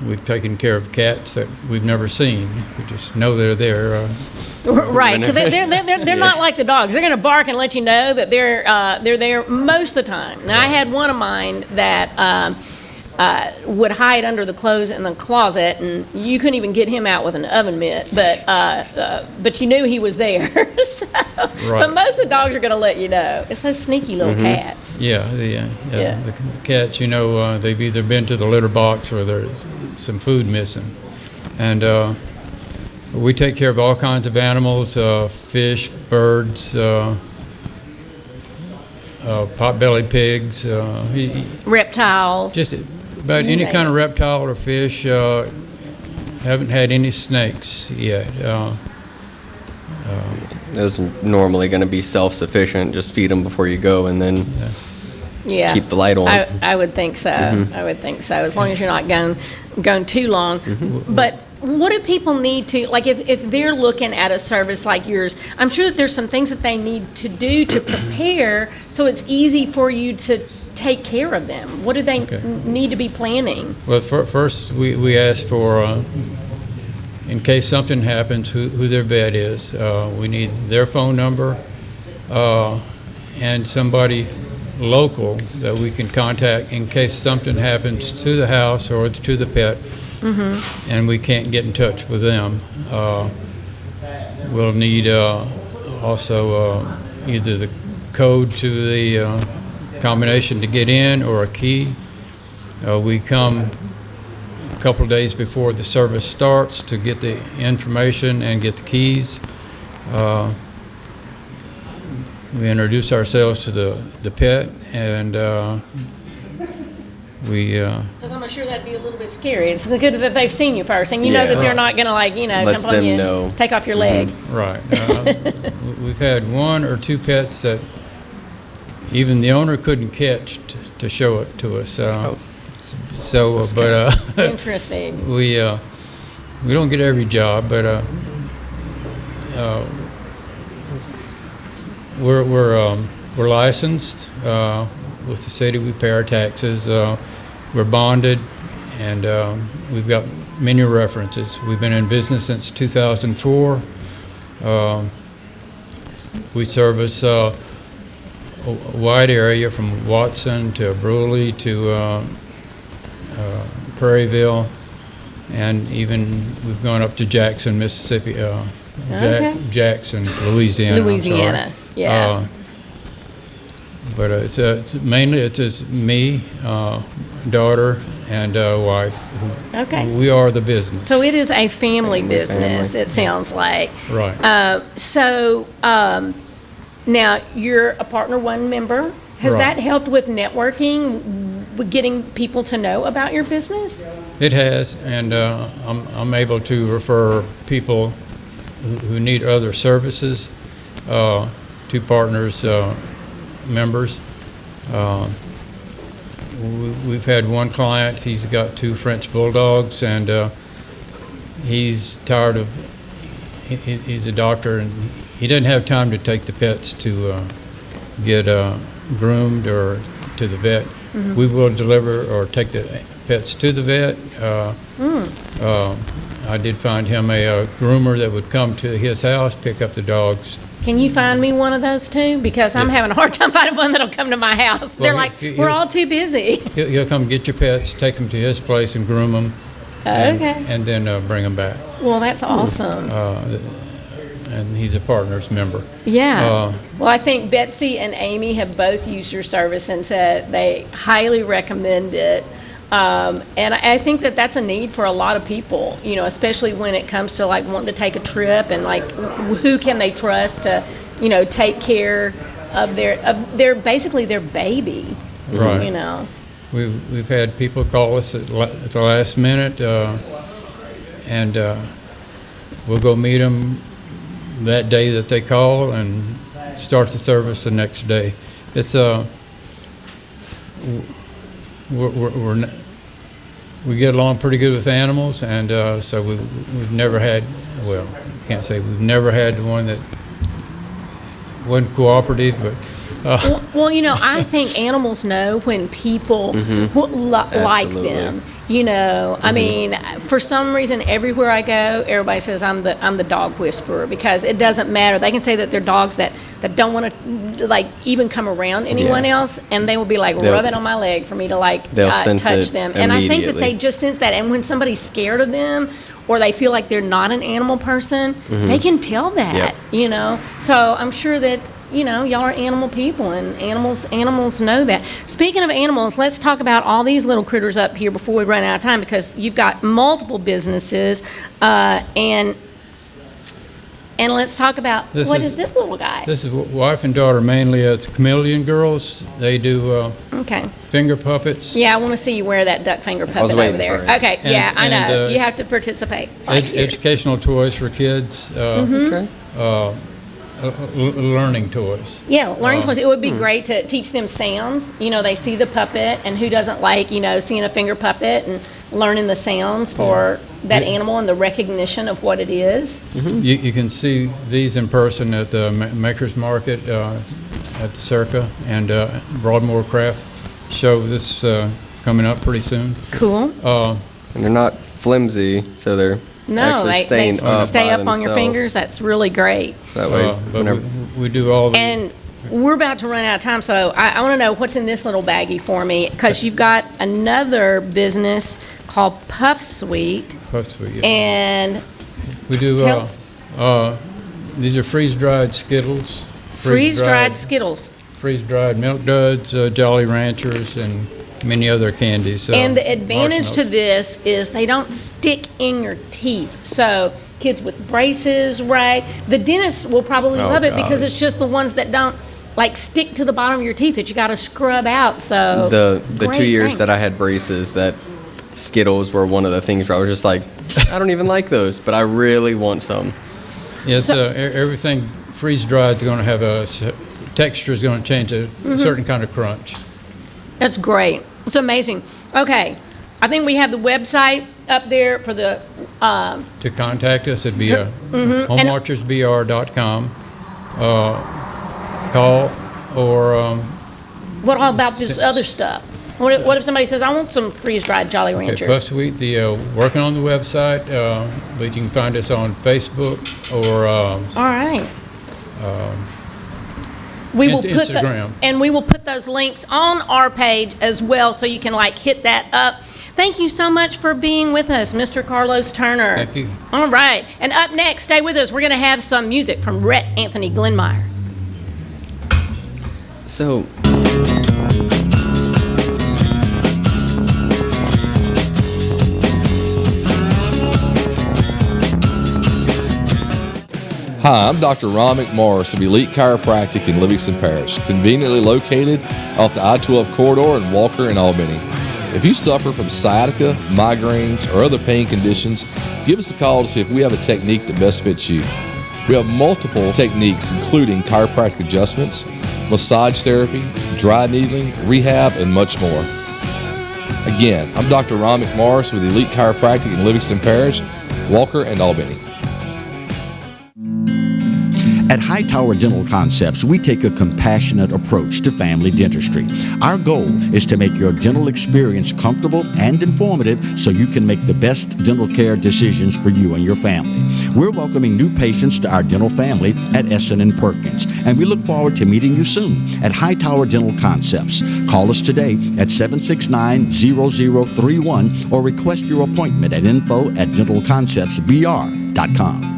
We've taken care of cats that we've never seen. We just know they're there. Right, 'cause they're not like the dogs. They're going to bark and let you know that they're there most of the time. Now, I had one of mine that would hide under the clothes in the closet, and you couldn't even get him out with an oven mitt, but you knew he was there. So, Right. But most of the dogs are going to let you know. It's those sneaky little cats. Yeah. The cats, they've either been to the litter box or there's some food missing. And we take care of all kinds of animals, fish, birds, pot-bellied pigs. Reptiles. Just about any kind of reptile or fish. Haven't had any snakes yet. Those are normally going to be self-sufficient. Just feed them before you go, and then keep the light on. I would think so. I would think so, as long as you're not going too long. But what do people need to, like if they're looking at a service like yours, I'm sure that there's some things that they need to do to prepare so it's easy for you to take care of them. What do they need to be planning? Well, first we ask for, in case something happens, who their vet is. We need their phone number and somebody local that we can contact in case something happens to the house or to the pet, and we can't get in touch with them. We'll need also either the code to the combination to get in or a key. We come a couple of days before the service starts to get the information and get the keys. We introduce ourselves to the pet, and we... Because I'm sure that'd be a little bit scary. It's good that they've seen you first, and you know that they're not going to, jump on you, take off your leg. Right. We've had 1 or 2 pets that even the owner couldn't catch to show it to us. But interesting. We don't get every job, but we're licensed with the city. We pay our taxes. We're bonded, and we've got many references. We've been in business since 2004. We service a wide area from Watson to Bruley to Prairieville, and even we've gone up to Jackson, Mississippi, Jackson, Louisiana. Yeah. But it's mainly just me, daughter, and wife. Okay. We are the business. So it is a family business, it sounds like. Right. Now, you're a Partner One member. Has Right. that helped with networking? getting people to know about your business? It has, and I'm able to refer people who need other services to partners, members. We've had one client, he's got 2 French bulldogs, and he's tired of, he's a doctor, and he doesn't have time to take the pets to get groomed or to the vet. We will deliver or take the pets to the vet. I did find him a groomer that would come to his house, pick up the dogs. Can you find me one of those too? Because I'm having a hard time finding one that'll come to my house. They're like, we're all too busy. He'll come get your pets, take them to his place and groom them. Okay. And then bring them back. Well, that's awesome. And he's a partners member. Yeah. Well, I think Betsy and Amy have both used your service and said they highly recommend it. And I think that that's a need for a lot of people, you know, especially when it comes to like wanting to take a trip and like who can they trust to, you know, take care of their basically their baby. Right. You know. We've had people call us at the last minute, and we'll go meet them that day that they call and start the service the next day. It's we get along pretty good with animals, and so we've never had, well, can't say we've never had one that wasn't cooperative, but. Well, you know, I think animals know when people like them. You know, I mean, for some reason, everywhere I go, everybody says I'm the dog whisperer, because it doesn't matter. They can say that they're dogs that don't want to like even come around anyone else, and they will be like, rub it on my leg for me to like touch them. And I think that they just sense that. And when somebody's scared of them, or they feel like they're not an animal person, they can tell that. You know, so I'm sure that. You know, y'all are animal people, and animals know that. Speaking of animals, let's talk about all these little critters up here before we run out of time, because you've got multiple businesses, and let's talk about what is this little guy? This is wife and daughter mainly. It's chameleon girls. They do finger puppets. Yeah, I want to see you wear that duck finger puppet over there. Okay, yeah, I know. You have to participate. Educational toys for kids. Learning toys. Yeah, learning toys. It would be great to teach them sounds. You know, they see the puppet, and who doesn't like, you know, seeing a finger puppet and learning the sounds for that animal and the recognition of what it is. You can see these in person at the Makers Market at the Circa and Broadmoor Craft Show. This coming up pretty soon. Cool. And they're not flimsy, so they're they stay up on your fingers. That's really great. That way, but we do all the... And we're about to run out of time, so I want to know what's in this little baggie for me, because you've got another business called Puff Sweet. Puff Sweet, yeah. And we do, these are freeze-dried Skittles. Freeze-dried Skittles. Freeze-dried Milk Duds, Jolly Ranchers, and many other candies. And the advantage to this is they don't stick in your teeth. So kids with braces, right? The dentist will probably love it because it's just the ones that don't like stick to the bottom of your teeth that you got to scrub out. So the 2 years that I had braces, that Skittles were one of the things where I was just like, I don't even like those, but I really want some. Yeah, so everything freeze-dried is going to have texture is going to change a certain kind of crunch. That's great. It's amazing. Okay, I think we have the website up there for the... to contact us, it'd be homewatchersbr.com. Call or... what all about this other stuff? What if somebody says, I want some freeze-dried Jolly Ranchers? Puff Sweet, working on the website, but you can find us on Facebook or... all right. We will Instagram. And we will put those links on our page as well, so you can like hit that up. Thank you so much for being with us, Mr. Carlos Turner. Thank you. All right. And up next, stay with us. We're going to have some music from Rhett Anthony Glindmeyer. So... Hi, I'm Dr. Ron McMorris of Elite Chiropractic in Livingston Parish, conveniently located off the I-12 corridor in Walker and Albany. If you suffer from sciatica, migraines, or other pain conditions, give us a call to see if we have a technique that best fits you. We have multiple techniques, including chiropractic adjustments, massage therapy, dry needling, rehab, and much more. Again, I'm Dr. Ron McMorris with Elite Chiropractic in Livingston Parish, Walker, and Albany. At Hightower Dental Concepts, we take a compassionate approach to family dentistry. Our goal is to make your dental experience comfortable and informative so you can make the best dental care decisions for you and your family. We're welcoming new patients to our dental family at Essen & Perkins, and we look forward to meeting you soon at Hightower Dental Concepts. Call us today at 769-0031 or request your appointment at info@dentalconceptsbr.com.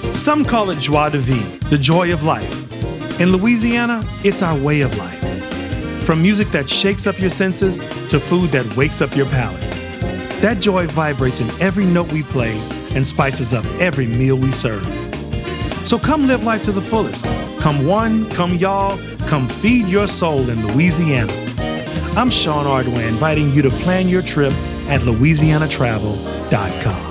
Some call it joie de vivre, the joy of life. In Louisiana, it's our way of life. From music that shakes up your senses to food that wakes up your palate. That joy vibrates in every note we play and spices up every meal we serve. So come live life to the fullest. Come one, come y'all, come feed your soul in Louisiana. I'm Sean Ardway, inviting you to plan your trip at louisianatravel.com.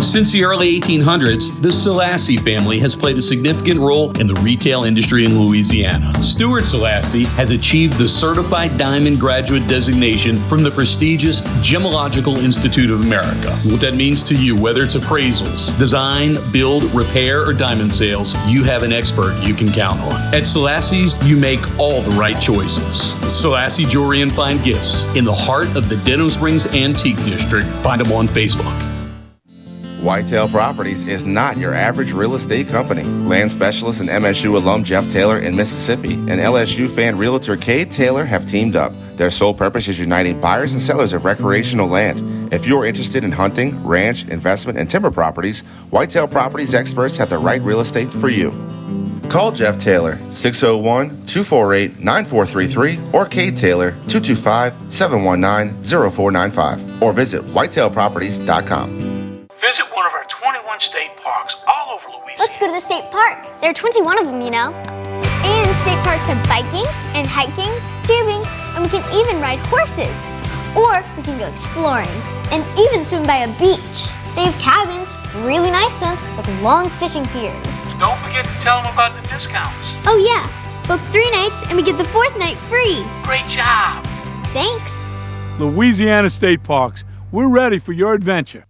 Since the early 1800s, the Selassie family has played a significant role in the retail industry in Louisiana. Stuart Selassie has achieved the Certified Diamond Graduate designation from the prestigious Gemological Institute of America. What that means to you, whether it's appraisals, design, build, repair, or diamond sales, you have an expert you can count on. At Selassie's, you make all the right choices. Selassie Jewelry and Fine Gifts in the heart of the Denham Springs Antique District. Find them on Facebook. Whitetail Properties is not your average real estate company. Land specialist and MSU alum Jeff Taylor in Mississippi and LSU fan realtor Cade Taylor have teamed up. Their sole purpose is uniting buyers and sellers of recreational land. If you're interested in hunting, ranch, investment, and timber properties, Whitetail Properties experts have the right real estate for you. Call Jeff Taylor, 601-248-9433, or Cade Taylor, 225-719-0495, or visit whitetailproperties.com. Visit one of our 21 state parks all over Louisiana. Let's go to the state park. There are 21 of them, you know. And state parks have biking and hiking, tubing, and we can even ride horses. Or we can go exploring and even swim by a beach. They have cabins, really nice ones, with long fishing piers. Don't forget to tell them about the discounts. Oh yeah, book 3 nights and we get the 4th night free. Great job. Thanks. Louisiana State Parks, we're ready for your adventure.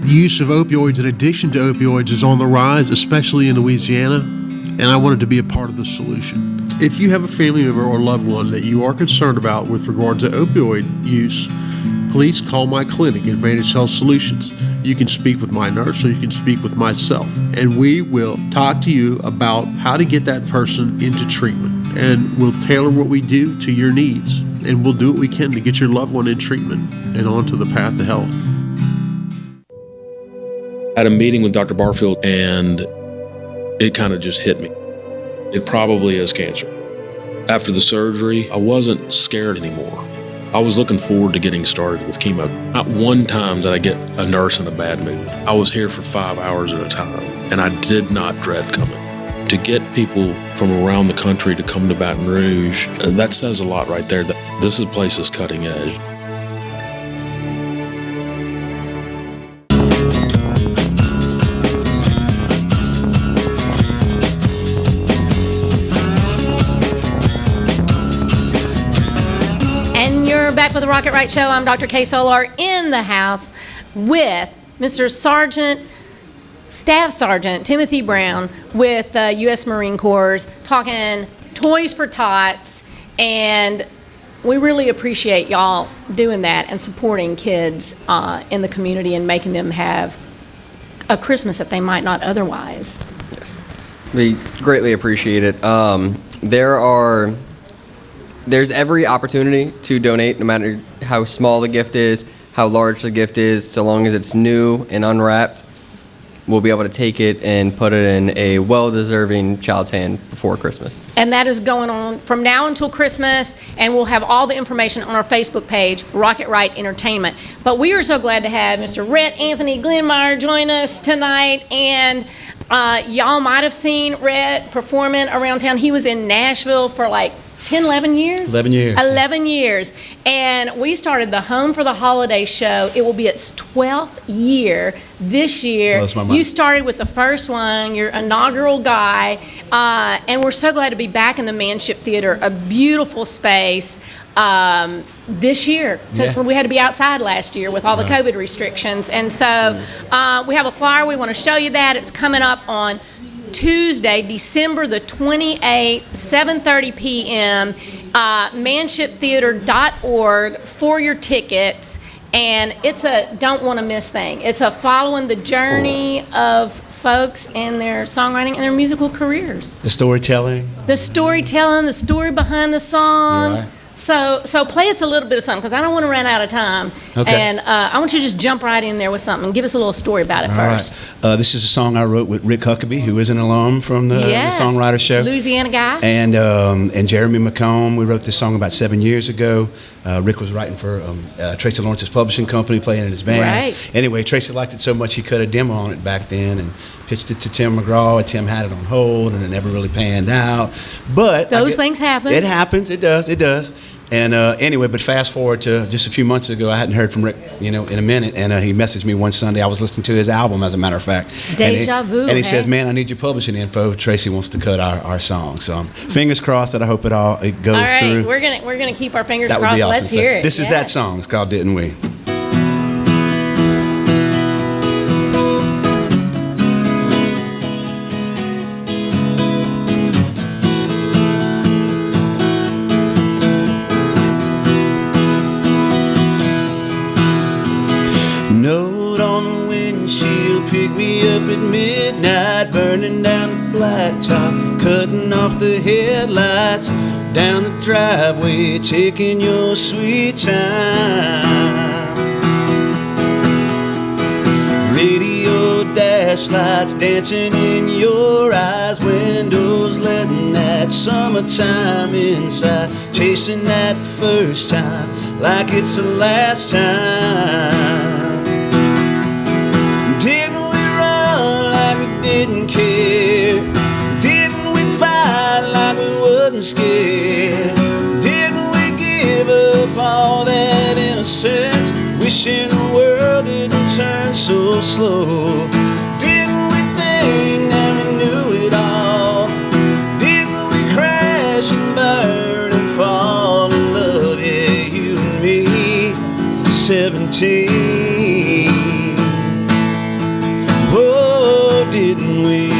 The use of opioids and addiction to opioids is on the rise, especially in Louisiana, and I wanted to be a part of the solution. If you have a family member or loved one that you are concerned about with regard to opioid use, please call my clinic, Advantage Health Solutions. You can speak with my nurse or you can speak with myself, and we will talk to you about how to get that person into treatment, and we'll tailor what we do to your needs, and we'll do what we can to get your loved one in treatment and onto the path to health. I had a meeting with Dr. Barfield, and it kind of just hit me. It probably is cancer. After the surgery, I wasn't scared anymore. I was looking forward to getting started with chemo. Not one time did I get a nurse in a bad mood. I was here for 5 hours at a time, and I did not dread coming. To get people from around the country to come to Baton Rouge, that says a lot right there. That this place is cutting edge. Back with the Rocket Right Show. I'm Dr. Kay Solar in the house with Mr. Staff Sergeant Timothy Brown with U.S. Marine Corps, talking Toys for Tots, and we really appreciate y'all doing that and supporting kids in the community and making them have a Christmas that they might not otherwise. Yes, we greatly appreciate it. There's every opportunity to donate, no matter how small the gift is, how large the gift is, so long as it's new and unwrapped. we'll be able to take it and put it in a well-deserving child's hand before Christmas. And that is going on from now until Christmas, and we'll have all the information on our Facebook page, Rocket Right Entertainment. But we are so glad to have Mr. Rhett Anthony Glindmeyer join us tonight, and y'all might have seen Rhett performing around town. He was in Nashville for like 10, 11 years? 11 years. 11 years. And we started the Home for the Holiday show. It will be its 12th year this year. Blows my mind. You started with the first one, your inaugural guy, and we're so glad to be back in the Manship Theater, a beautiful space. This year, since we had to be outside last year with all the COVID restrictions. And so we have a flyer. We want to show you that. It's coming up on Tuesday, December the 28th, 7:30 p.m., manshiptheater.org for your tickets. And it's a don't want to miss thing. It's a following the journey of folks in their songwriting and their musical careers. The storytelling. The storytelling, the story behind the song. Right. So play us a little bit of something, because I don't want to run out of time. Okay. And I want you to just jump right in there with something and give us a little story about it first. All right. This is a song I wrote with Rick Huckabee, who is an alum from the Songwriter show. Louisiana guy. And Jeremy McComb. We wrote this song about 7 years ago. Rick was writing for Tracy Lawrence's publishing company, playing in his band. Right. Anyway, Tracy liked it so much he cut a demo on it back then and pitched it to Tim McGraw, and Tim had it on hold, and it never really panned out. But those things happen. It happens. It does. And anyway, but fast forward to just a few months ago, I hadn't heard from Rick, in a minute, and he messaged me one Sunday. I was listening to his album, as a matter of fact. Deja vu. And he says, "Man, I need your publishing info. Tracy wants to cut our song." So fingers crossed that I hope it goes all right, through. We're gonna keep our fingers That would crossed. be awesome. Let's hear it. This is that song. It's called "Didn't We?" Note on the windshield, pick me up at midnight, burning down the blacktop, cutting off the headlights, down the driveway, taking your sweet time. Radio dash lights dancing in your eyes, windows letting that summertime inside, chasing that first time like it's the last time. Didn't we run like we didn't care? Didn't we fight like we wasn't scared? Didn't we give up all that innocence, wishing the world didn't turn so slow? Didn't we think that we knew it all? Didn't we crash and burn and fall in love, yeah, you and me, 17? Oh, didn't we?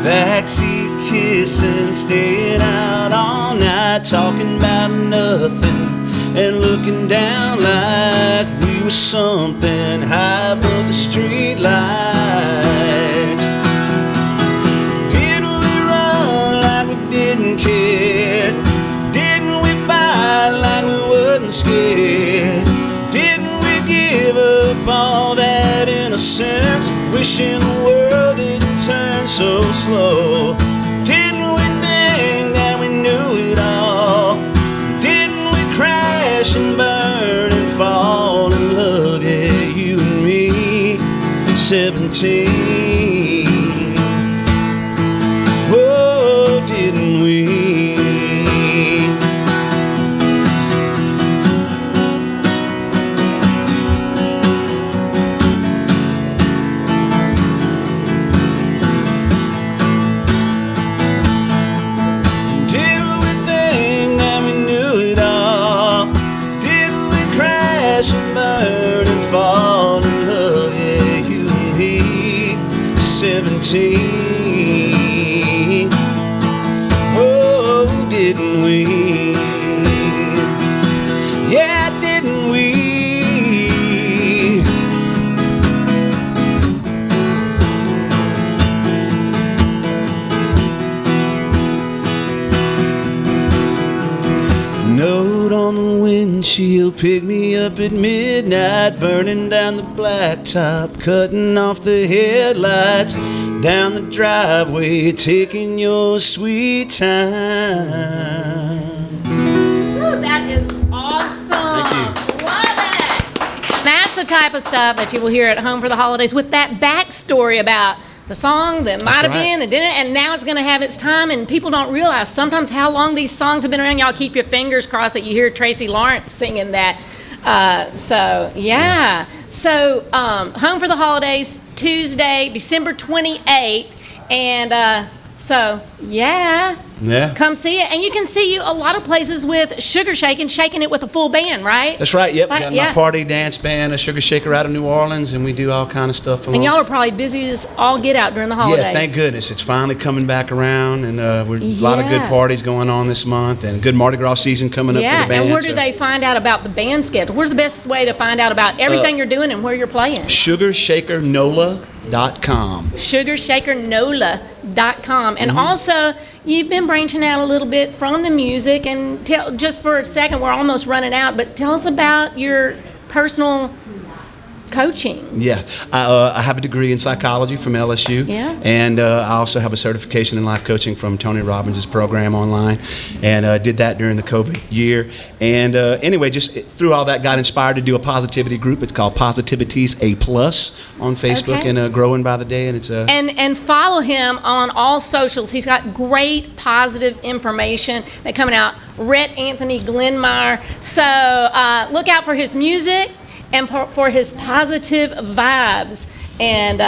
Backseat kissing, staying out all night, talking about nothing and looking down like we were something high above the street light. Didn't we run like we didn't care? Didn't we fight like we wasn't scared? Didn't we give up all that innocence, wishing the world didn't turn so slow? Didn't we think that we knew it all? Didn't we crash and burn and fall in love, yeah, you and me, 17? Oh, didn't we? Fall in love, yeah, you and me, 17. Oh, didn't we? Yeah, didn't we? She'll pick me up at midnight, burning down the blacktop, cutting off the headlights, down the driveway, taking your sweet time. Ooh, that is awesome. Thank you. Love it. That's the type of stuff that you will hear at Home for the Holidays, with that backstory about the song that might have been, that didn't, and now it's going to have its time, and people don't realize sometimes how long these songs have been around. Y'all keep your fingers crossed that you hear Tracy Lawrence singing that. So Home for the Holidays, Tuesday, December 28th, and come see it. And you can see you a lot of places with Sugar Shakin', shaking it with a full band, right? That's right, yep. Like, We got my party dance band, a Sugar Shaker out of New Orleans, and we do all kind of stuff. And y'all are probably busy as all get out during the holidays. Yeah, thank goodness. It's finally coming back around, and we're a lot of good parties going on this month, and good Mardi Gras season coming up for the band. And where do they find out about the band schedule? Where's the best way to find out about everything you're doing and where you're playing? SugarshakerNola.com. SugarshakerNola.com. And also, you've been branching out a little bit from the music, and just for a second, we're almost running out, but tell us about your personal coaching. Yeah, I have a degree in psychology from LSU, and I also have a certification in life coaching from Tony Robbins' program online, and did that during the COVID year. And anyway, just through all that, got inspired to do a positivity group. It's called Positivities A+ on Facebook, and growing by the day. And it's and follow him on all socials. He's got great positive information that coming out. Rhett Anthony Glindmeyer. So look out for his music and for his positive vibes. And,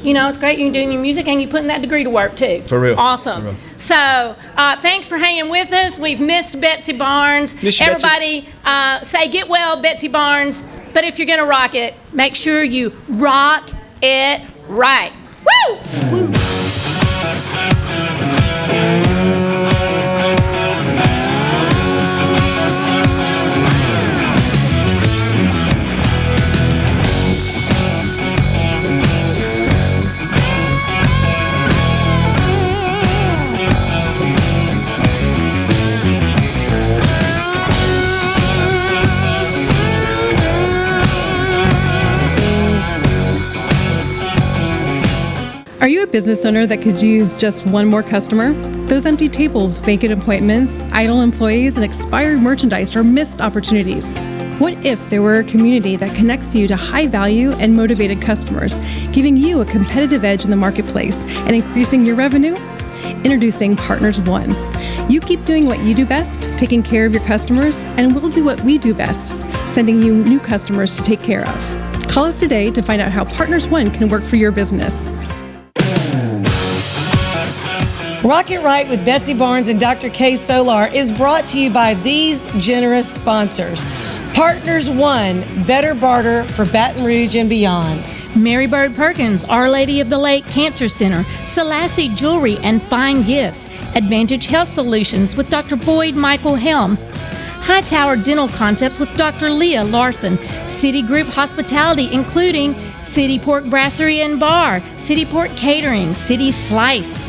it's great you doing your music and you putting that degree to work, too. For real. Awesome. For real. So, thanks for hanging with us. We've missed Betsy Barnes. Miss you, Everybody, say, get well, Betsy Barnes. But if you're going to rock it, make sure you rock it right. Woo! Are you a business owner that could use just one more customer? Those empty tables, vacant appointments, idle employees, and expired merchandise are missed opportunities. What if there were a community that connects you to high-value and motivated customers, giving you a competitive edge in the marketplace and increasing your revenue? Introducing Partners One. You keep doing what you do best, taking care of your customers, and we'll do what we do best, sending you new customers to take care of. Call us today to find out how Partners One can work for your business. Rock It Right with Betsy Barnes and Dr. K. Solar is brought to you by these generous sponsors. Partners One, better barter for Baton Rouge and beyond. Mary Bird Perkins, Our Lady of the Lake Cancer Center, Selassie Jewelry and Fine Gifts, Advantage Health Solutions with Dr. Boyd Michael Helm, Hightower Dental Concepts with Dr. Leah Larson, City Group Hospitality including City Pork Brasserie and Bar, City Pork Catering, City Slice,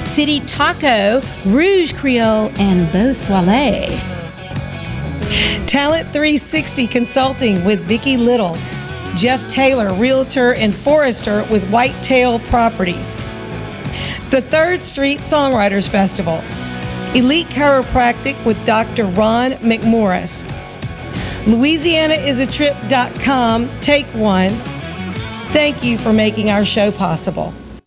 City Taco, Rouge Creole, and Beau Soleil. Talent 360 Consulting with Vicki Little, Jeff Taylor, Realtor and Forester with Whitetail Properties. The 3rd Street Songwriters Festival. Elite Chiropractic with Dr. Ron McMorris. LouisianaIsATrip.com. Take one. Thank you for making our show possible.